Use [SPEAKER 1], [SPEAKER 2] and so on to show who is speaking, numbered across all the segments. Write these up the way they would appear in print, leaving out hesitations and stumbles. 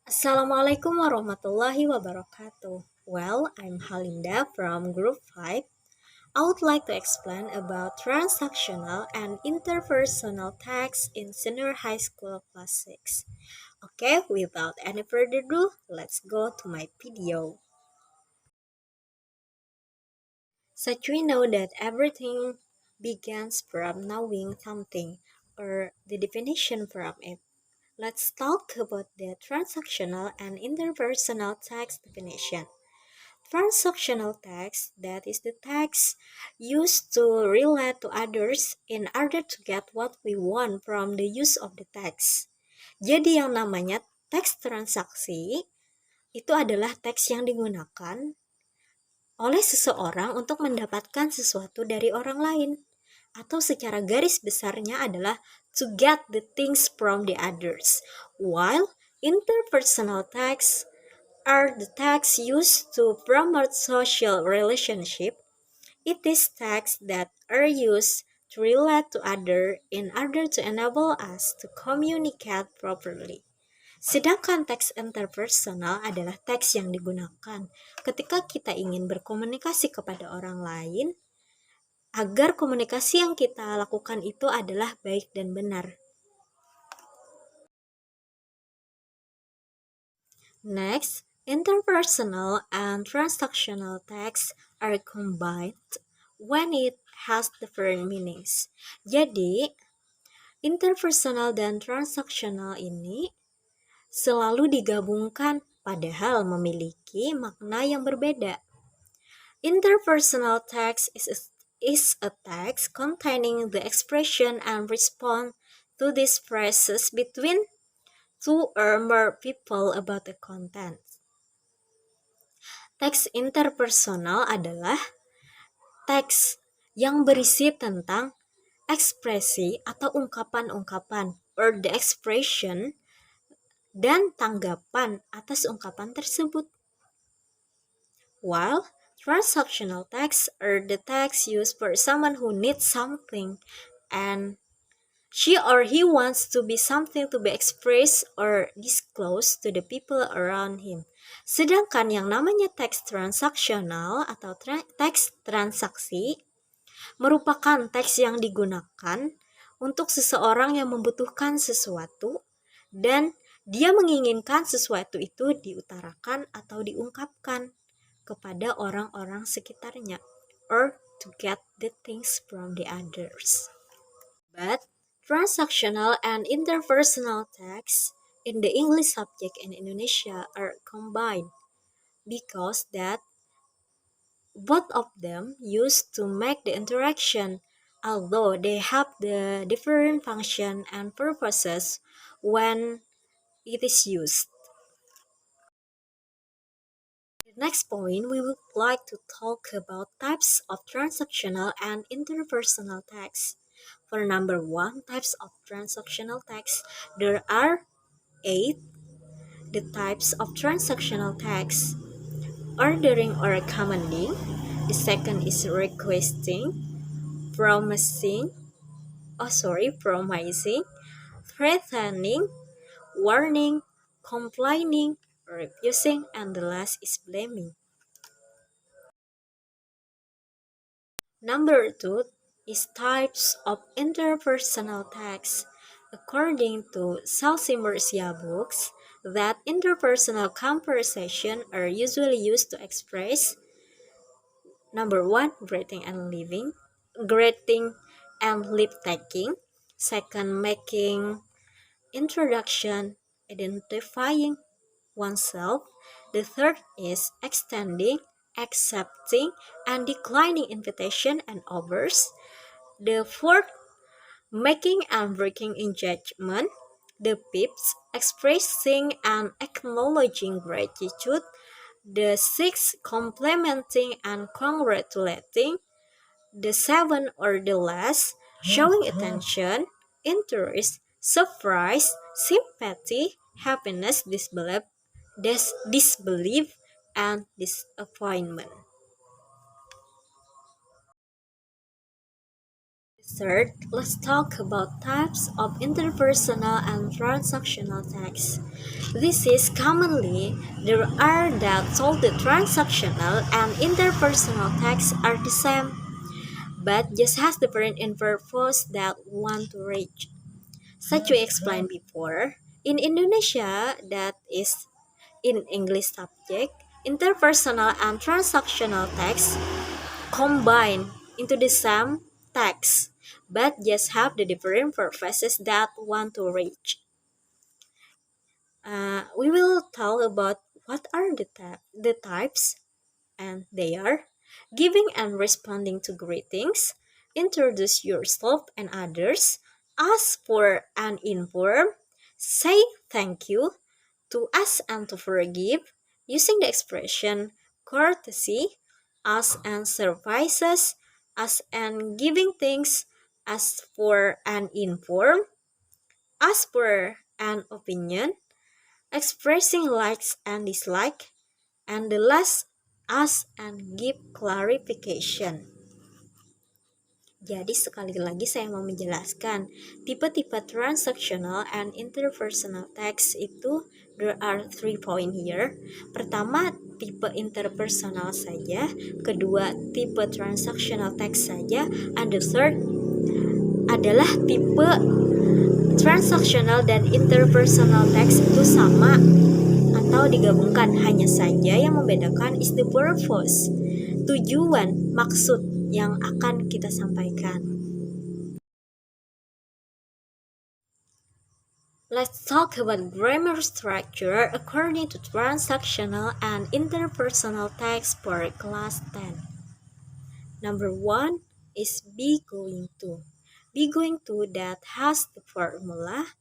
[SPEAKER 1] Assalamualaikum warahmatullahi wabarakatuh. Well, I'm Halinda from Group 5. I would like to explain about transactional and interpersonal tax in senior high school class 6. Okay, without any further ado, let's go to my video. Such we know that everything begins from knowing something or the definition from it. Let's talk about the transactional and interpersonal tax definition. Transactional tax, that is the tax used to relate to others in order to get what we want from the use of the tax. Jadi yang namanya tax transaksi itu adalah tax yang digunakan oleh seseorang untuk mendapatkan sesuatu dari orang lain. Atau secara garis besarnya adalah to get the things from the others. While interpersonal tax are the tax used to promote social relationship. It is tax that are used to relate to other in order to enable us to communicate properly. Sedangkan teks interpersonal adalah teks yang digunakan ketika kita ingin berkomunikasi kepada orang lain agar komunikasi yang kita lakukan itu adalah baik dan benar. Next, interpersonal and transactional text are combined when it has different meanings. Jadi, interpersonal dan transactional ini selalu digabungkan padahal memiliki makna yang berbeda. Interpersonal text is a text containing the expression and response to these phrases between two or more people about the content. Teks interpersonal adalah teks yang berisi tentang ekspresi atau ungkapan-ungkapan or the expression dan tanggapan atas ungkapan tersebut. While transactional texts are the texts used for someone who needs something and she or he wants to be something to be expressed or disclosed to the people around him. Sedangkan yang namanya teks transaksional atau teks transaksi merupakan teks yang digunakan untuk seseorang yang membutuhkan sesuatu dan dia menginginkan sesuatu itu diutarakan atau diungkapkan kepada orang-orang sekitarnya or to get the things from the others. But transactional and interpersonal texts in the English subject in Indonesia are combined because that both of them used to make the interaction, although they have the different function and purposes when it is used. The next point, we would like to talk about types of transactional and interpersonal text. For number 1, types of transactional text, there are 8. The types of transactional text: ordering or commanding. The second is requesting, promising, promising, threatening, warning, complaining, refusing, and the last is blaming. Number 2 is types of interpersonal text. According to Salsimer's books, that interpersonal conversation are usually used to express number 1, greeting and leave taking. Second, making introduction, identifying oneself. The third is extending, accepting, and declining invitation and offers. The fourth, making and breaking engagement. The fifth, expressing and acknowledging gratitude. The sixth, complimenting and congratulating. The seventh or the last, showing attention, interest, surprise, sympathy, happiness, disbelief, and disappointment. Third, let's talk about types of interpersonal and transactional text. This is commonly there are that told the transactional and interpersonal texts are the same, but just has different in purpose that want to reach. Such we explained before, in Indonesia that is in English subject, interpersonal and transactional text combine into the same text, but just have the different purposes that want to reach. We will talk about what are the types, and they are giving and responding to greetings, introduce yourself and others, ask for and inform, say thank you, to ask and to forgive, using the expression courtesy, ask and services, ask and giving things, ask for and inform, ask for an opinion, expressing likes and dislike, and the last ask and give clarification. Jadi sekali lagi saya mau menjelaskan tipe-tipe transactional and interpersonal text itu there are 3 point here. Pertama tipe interpersonal saja, kedua tipe transactional text saja, and the third adalah tipe transactional dan interpersonal text itu sama atau digabungkan, hanya saja yang membedakan is the purpose, tujuan, maksud yang akan kita sampaikan. Let's talk about grammar structure according to transactional and interpersonal text for class 10. Number 1 is be going to. Be going to that has the formula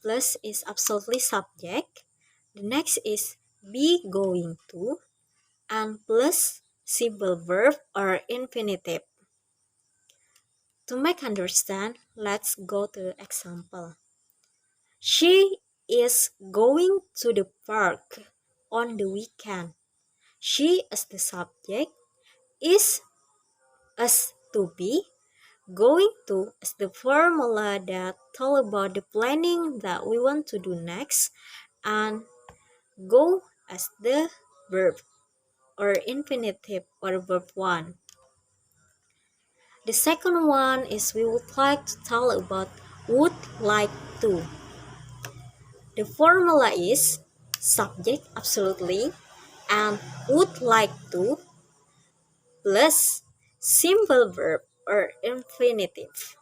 [SPEAKER 1] plus is absolutely subject. The next is be going to and plus simple verb or infinitive. To make understand, let's go to example. She is going to the park on the weekend. She as the subject, is as to be, going to as the formula that tell about the planning that we want to do next, and go as the verb or infinitive or verb 1. The second one is we would like to tell about would like to. The formula is subject absolutely and would like to plus simple verb or infinitive.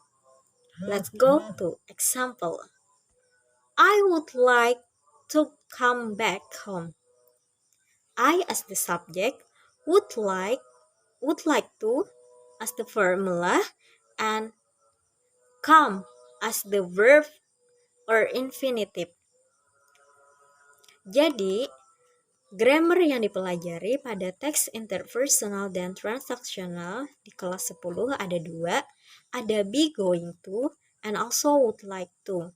[SPEAKER 1] Let's go to example. I would like to come back home. I as the subject, would like to as the formula, and come as the verb or infinitive. Jadi, grammar yang dipelajari pada teks interpersonal dan transactional di kelas 10 ada 2, ada be going to and also would like to.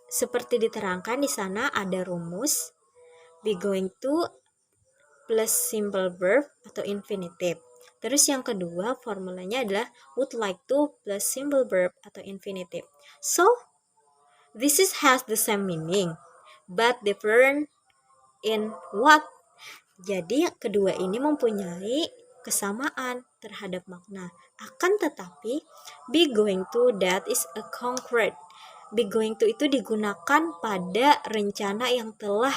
[SPEAKER 1] Seperti diterangkan di sana ada rumus be going to plus simple verb atau infinitive. Terus yang kedua formulanya adalah would like to plus simple verb atau infinitive. So, this has the same meaning but different in what. Jadi kedua ini mempunyai kesamaan terhadap makna. Akan tetapi be going to that is a concrete. Be going to itu digunakan pada rencana yang telah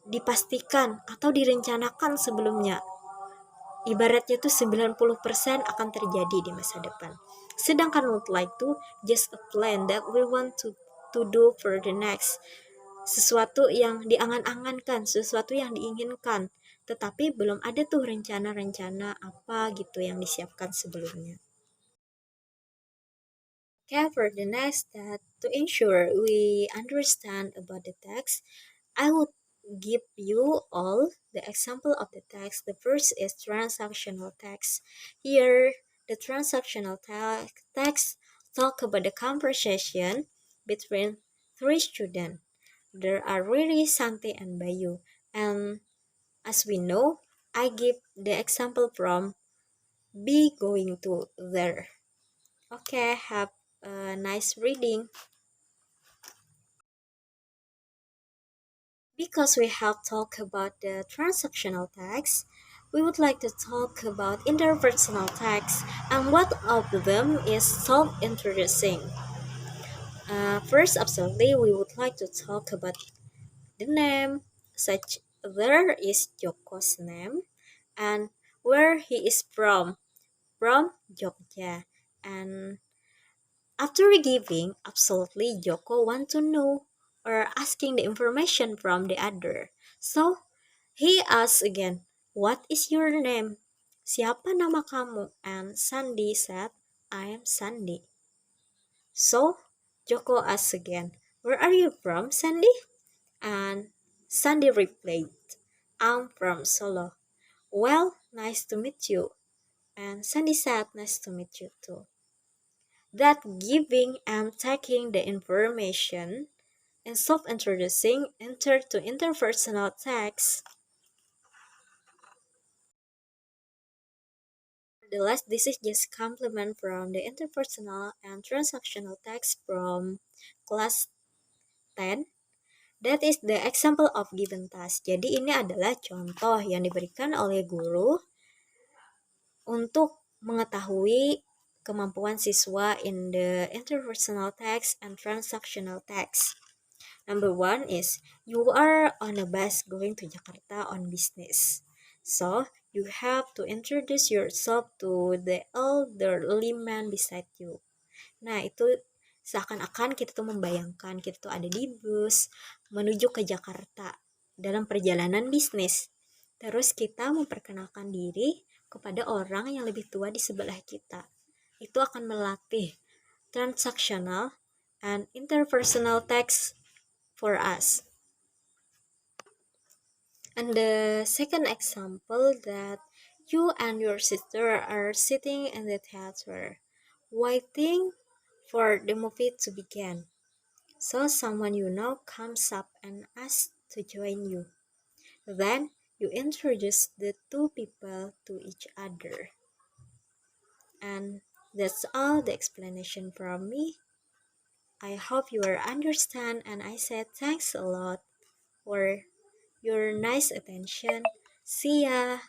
[SPEAKER 1] dipastikan atau direncanakan sebelumnya. Ibaratnya tuh 90% akan terjadi di masa depan. Sedangkan would like to just a plan that we want to do for the next. Sesuatu yang diangan-angankan, sesuatu yang diinginkan, tetapi belum ada tuh rencana-rencana apa gitu yang disiapkan sebelumnya. Okay, for the next step, to ensure we understand about the text, I would give you all the example of the text. The first is transactional text. Here, the transactional text talk about the conversation between 3 students. There are Riri, Santi, and Bayu. And as we know, I give the example from be going to there. Okay, have a nice reading. Because we have talked about the transactional tax, we would like to talk about interpersonal tax and what of them is self-introducing. First, absolutely, we would like to talk about the name, such there is Joko's name, and where he is from Jogja. And after giving, absolutely Joko want to know or asking the information from the other. So he asks again, "What is your name? Siapa nama kamu?" And Sandy said, "I am Sandy." So Joko asks again, "Where are you from, Sandy?" And Sandy replied, "I'm from Solo." "Well, nice to meet you." And Sandy said, "Nice to meet you too." That giving and taking the information and self-introducing to interpersonal text. Nevertheless, this is just complement from the interpersonal and transactional text from class 10. That is the example of given task. Jadi ini adalah contoh yang diberikan oleh guru untuk mengetahui kemampuan siswa in the interpersonal text and transactional text. Number one is you are on a bus going to Jakarta on business. So you have to introduce yourself to the elderly man beside you. Nah, itu seakan-akan kita tuh membayangkan kita tuh ada di bus menuju ke Jakarta dalam perjalanan bisnis. Terus kita memperkenalkan diri kepada orang yang lebih tua di sebelah kita. Itu akan melatih transactional and interpersonal text for us. And the second example that you and your sister are sitting in the theater waiting for the movie to begin. So someone you know comes up and asks to join you. Then you introduce the two people to each other. And that's all the explanation from me. I hope you will understand and I said thanks a lot for your nice attention. See ya!